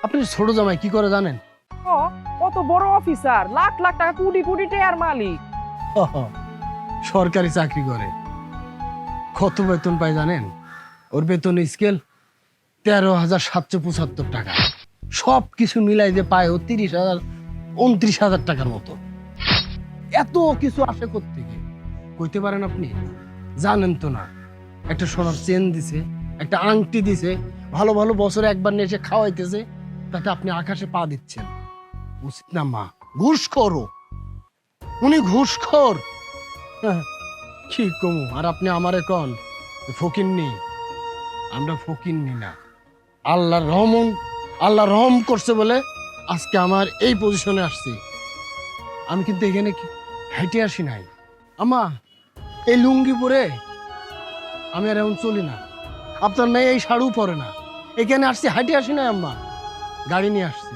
আপনি ছোট জামাই কি করে জানেন? ও, কত বড় অফিসার, লাখ লাখ টাকা কোটি কোটি টাকার মালিক। সরকারি চাকরি করে। কত বেতন পায় জানেন? ওর বেতন স্কেল 13,775 টাকা। সব কিছু মিলাই যে পায় ও 30,000 29,000 টাকার মতো। এত কিছু আসে কোত্থেকে কইতে পারেন আপনি? জানেন তো না। একটা সোনার চেন দিছে, একটা আংটি দিছে, ভালো ভালো বছরে একবার নিয়ে এসে খাওয়াইতেছে, তাতে আপনি আকাশে পা দিচ্ছেন। উচিত না মা? ঘুষখোর ও। উনি ঘুষখোর। হ্যাঁ, কি কমু আর আপনি আমারে কন ফকিন্নি? আমরা ফকিন্নি না। আল্লাহ রহম, আল্লাহ রহম করছে বলে আজকে আমার এই পজিশনে আসছি। আমি কিন্তু এখানে হেঁটে আসি নাই আমা। এই লুঙ্গি পরে আমি আর এমন চলি না। আপনার মেয়ে এই শাড়ু পরে না। এখানে আসছি, হাঁটে আসি না আম্মা, গাড়ি নিয়ে আসছি।